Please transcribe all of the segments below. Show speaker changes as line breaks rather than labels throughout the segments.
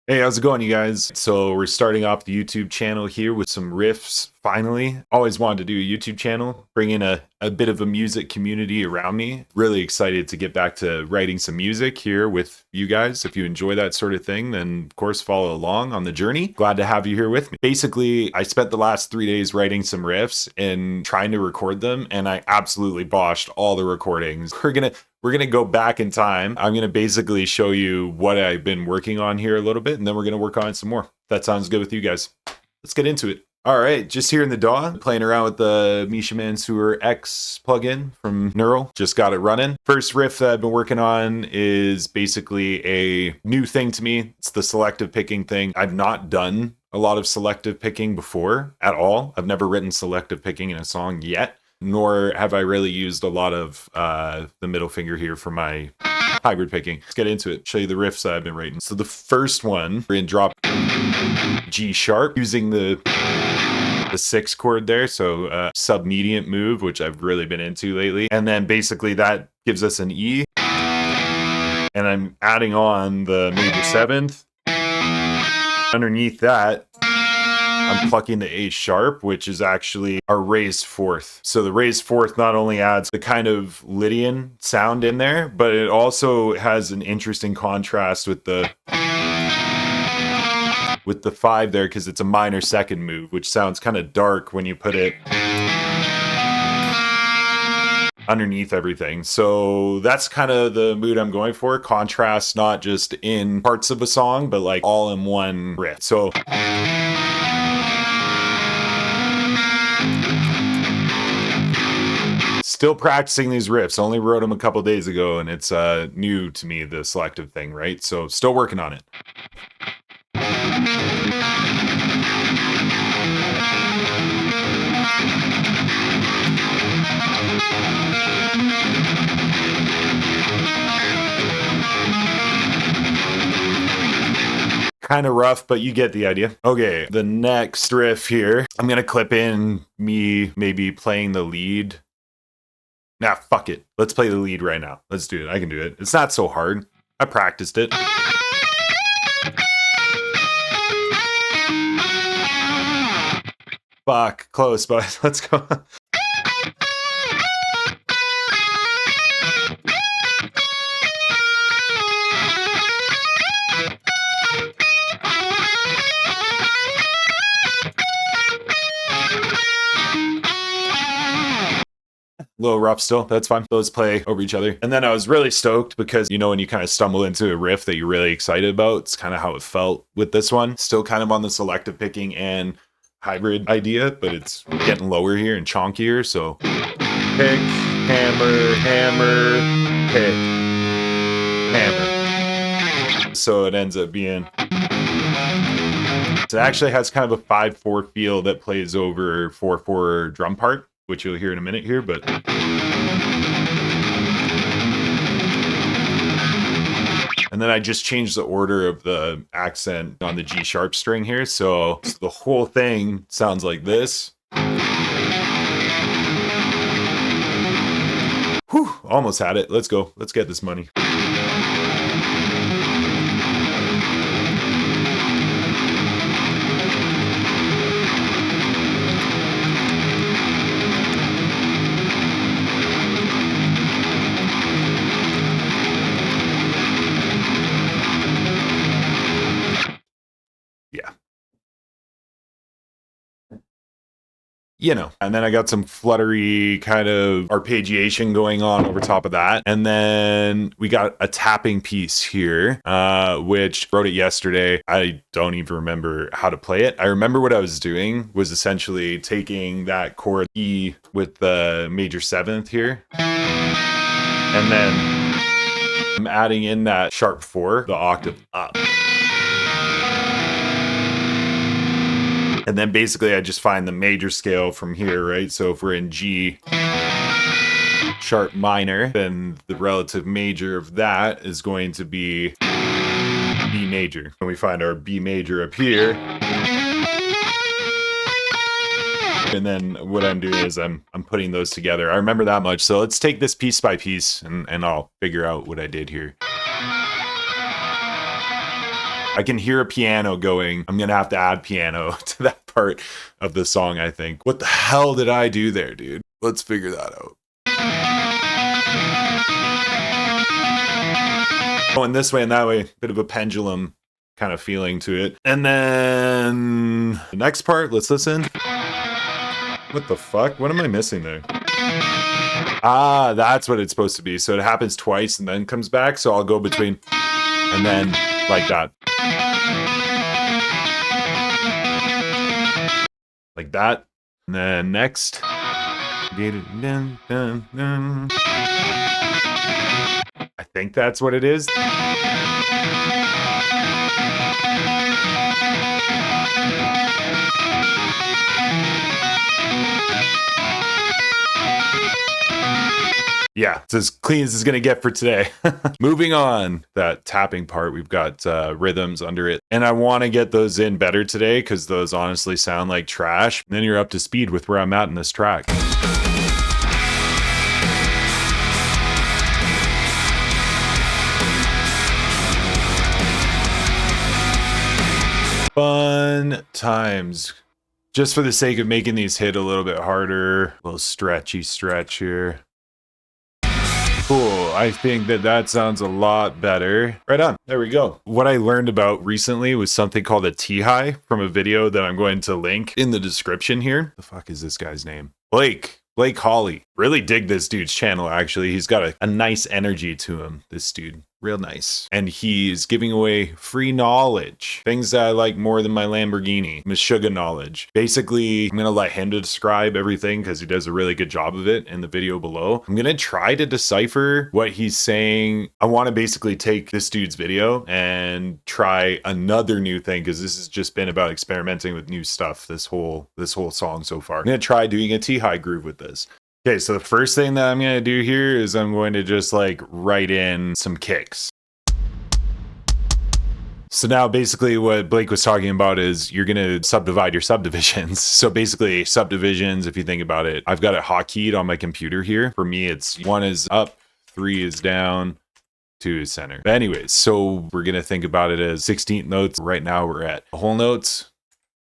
Hey, how's it going, you guys? So we're starting off the YouTube channel here with some riffs, finally. Always wanted to do a YouTube channel, bring in a bit of a music community around me. Really excited to get back to writing some music here with you guys. If you enjoy that sort of thing, then of course follow along on the journey. Glad to have you here with me. Basically, I spent the last 3 days writing some riffs and trying to record them, and I absolutely botched all the recordings. We're gonna go back in time. I'm gonna basically show you what I've been working on here a little bit, and then we're gonna work on it some more. That sounds good with you guys. Let's get into it. All right, just here in the DAW, playing around with the Misha Mansour X plugin from Neural. Just got it running. First riff that I've been working on is basically a new thing to me. It's the selective picking thing. I've not done a lot of selective picking before at all. I've never written selective picking in a song yet, nor have I really used a lot of the middle finger here for my hybrid picking. Let's get into it, show you the riffs that I've been writing. So the first one, we're in drop G sharp using the 6 chord there, so sub-mediant move, which I've really been into lately. And then basically that gives us an E, and I'm adding on the major 7th. Underneath that, I'm plucking the A sharp, which is actually a raised 4th. So the raised 4th not only adds the kind of Lydian sound in there, but it also has an interesting contrast with the 5 there, because it's a minor 2nd move, which sounds kind of dark when you put it underneath everything. So that's kind of the mood I'm going for. Contrast, not just in parts of a song, but like all in one riff. So still practicing these riffs. Only wrote them a couple days ago, and it's new to me, the selective thing, right? So still working on it. Kind of rough, but you get the idea. Okay, the next riff here, I'm gonna clip in me maybe playing the lead. Nah, fuck it. Let's play the lead right now. Let's do it. I can do it. It's not so hard. I practiced it. Fuck, close, but let's go. Little rough still, that's fine. Those play over each other. And then I was really stoked because, you know, when you kind of stumble into a riff that you're really excited about, it's kind of how it felt with this one. Still kind of on the selective picking and hybrid idea, but it's getting lower here and chonkier. So pick, hammer, hammer, pick, hammer. So it ends up being, it actually has kind of a 5/4 feel that plays over 4/4 drum part, which you'll hear in a minute here, but and then I just changed the order of the accent on the G sharp string here, so the whole thing sounds like this. Whew, almost had it. Let's go. Let's get this money. Yeah. You know, and then I got some fluttery kind of arpeggiation going on over top of that. And then we got a tapping piece here, which wrote it yesterday. I don't even remember how to play it. I remember what I was doing was essentially taking that chord E with the major 7th here, and then I'm adding in that sharp 4, the octave up. And then basically I just find the major scale from here, right? So if we're in G sharp minor, then the relative major of that is going to be B major. And we find our B major up here. And then what I'm doing is I'm putting those together. I remember that much. So let's take this piece by piece and I'll figure out what I did here. I can hear a piano going. I'm gonna have to add piano to that part of the song, I think. What the hell did I do there, dude? Let's figure that out. Going this way and that way, bit of a pendulum kind of feeling to it. And then the next part, let's listen. What the fuck? What am I missing there? Ah, that's what it's supposed to be. So it happens twice and then comes back. So I'll go between and then like that. Like that. And then next. I think that's what it is. Yeah, it's as clean as it's gonna get for today. Moving on, that tapping part, we've got rhythms under it. And I wanna get those in better today because those honestly sound like trash. And then you're up to speed with where I'm at in this track. Fun times. Just for the sake of making these hit a little bit harder. A little stretchy stretch here. Cool. I think that sounds a lot better. Right on. There we go. What I learned about recently was something called a T-high from a video that I'm going to link in the description here. The fuck is this guy's name? Blake Hawley. Really dig this dude's channel, actually. He's got a nice energy to him, this dude. Real nice. And he's giving away free knowledge. Things that I like more than my Lamborghini. Meshuggah knowledge. Basically, I'm going to let him describe everything because he does a really good job of it in the video below. I'm going to try to decipher what he's saying. I want to basically take this dude's video and try another new thing because this has just been about experimenting with new stuff this whole song so far. I'm going to try doing a T-high groove with this. Okay, so the first thing that I'm going to do here is I'm going to just like write in some kicks. So now basically what Blake was talking about is you're going to subdivide your subdivisions. So basically subdivisions, if you think about it, I've got it hotkeyed on my computer here. For me, it's 1 is up, 3 is down, 2 is center. But anyways, so we're going to think about it as 16th notes. Right now we're at whole notes,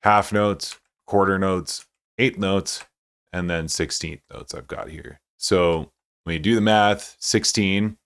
half notes, quarter notes, eighth notes, and then 16th notes I've got here. So when you do the math, 16,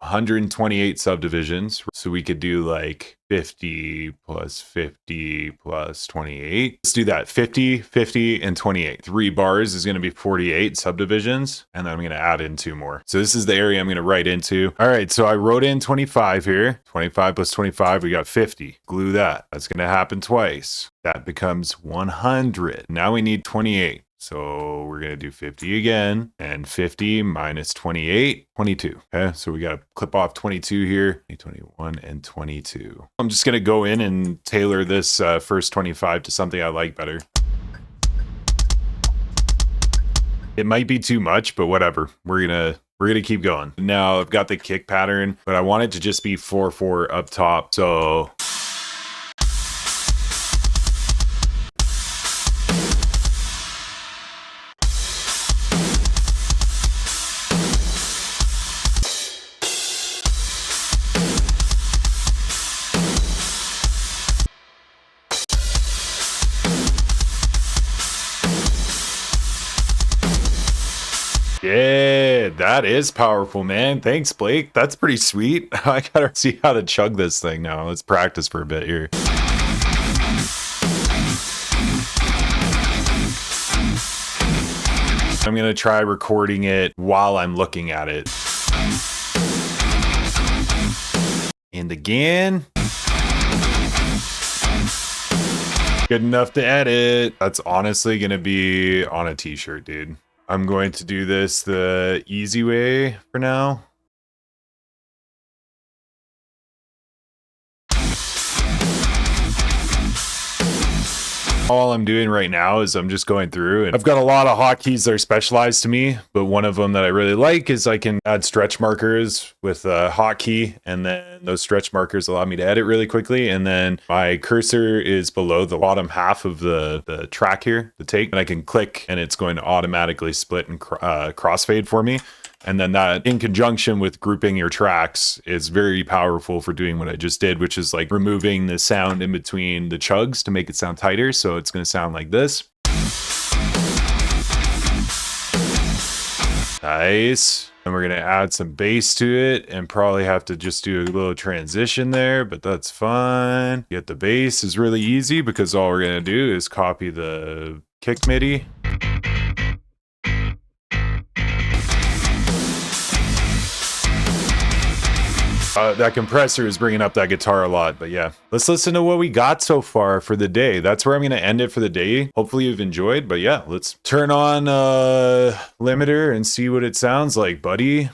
128 subdivisions. So we could do like 50 plus 50 plus 28. Let's do that. 50, 50, and 28. 3 bars is going to be 48 subdivisions. And then I'm going to add in 2 more. So this is the area I'm going to write into. All right. So I wrote in 25 here. 25 plus 25, we got 50. Glue that. That's going to happen twice. That becomes 100. Now we need 28. So we're going to do 50 again, and 50 minus 28, 22. Okay, so we got to clip off 22 here, 21 and 22. I'm just going to go in and tailor this first 25 to something I like better. It might be too much, but whatever. We're gonna keep going. Now I've got the kick pattern, but I want it to just be 4/4 up top. So yeah, that is powerful, man. Thanks, Blake. That's pretty sweet. I gotta see how to chug this thing now. Let's practice for a bit here. I'm gonna try recording it while I'm looking at it. And again. Good enough to edit. That's honestly gonna be on a t-shirt, dude. I'm going to do this the easy way for now. All I'm doing right now is I'm just going through, and I've got a lot of hotkeys that are specialized to me, but one of them that I really like is I can add stretch markers with a hotkey, and then those stretch markers allow me to edit really quickly, and then my cursor is below the bottom half of the track here, the take, and I can click and it's going to automatically split and crossfade for me. And then that in conjunction with grouping your tracks is very powerful for doing what I just did, which is like removing the sound in between the chugs to make it sound tighter. So it's going to sound like this. Nice. And we're going to add some bass to it and probably have to just do a little transition there, but that's fine. Get the bass is really easy because all we're going to do is copy the kick MIDI. That compressor is bringing up that guitar a lot, but yeah. Let's listen to what we got so far for the day. That's where I'm going to end it for the day. Hopefully you've enjoyed, but yeah, let's turn on limiter and see what it sounds like, buddy.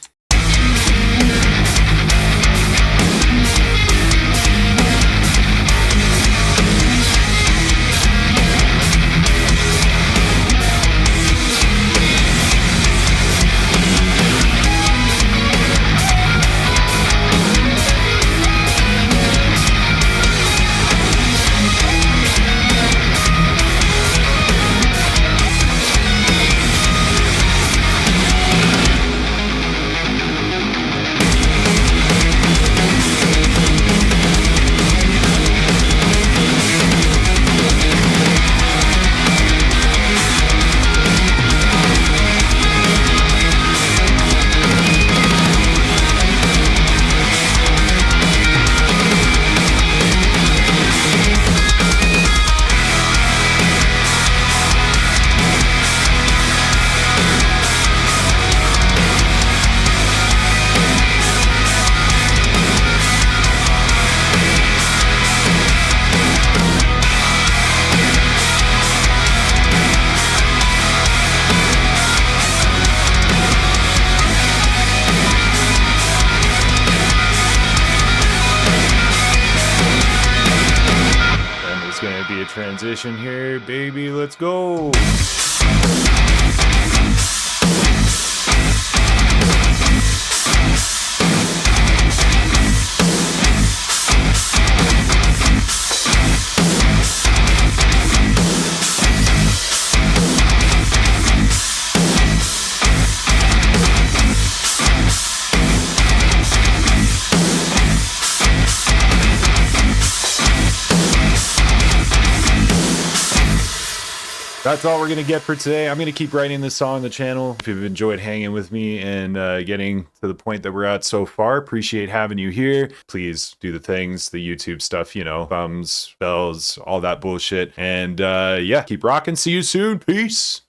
Gonna be a transition here, baby. Let's go. That's all we're going to get for today. I'm going to keep writing this song on the channel. If you've enjoyed hanging with me and getting to the point that we're at so far, appreciate having you here. Please do the things, the YouTube stuff, you know, thumbs, bells, all that bullshit. And yeah, keep rocking. See you soon. Peace.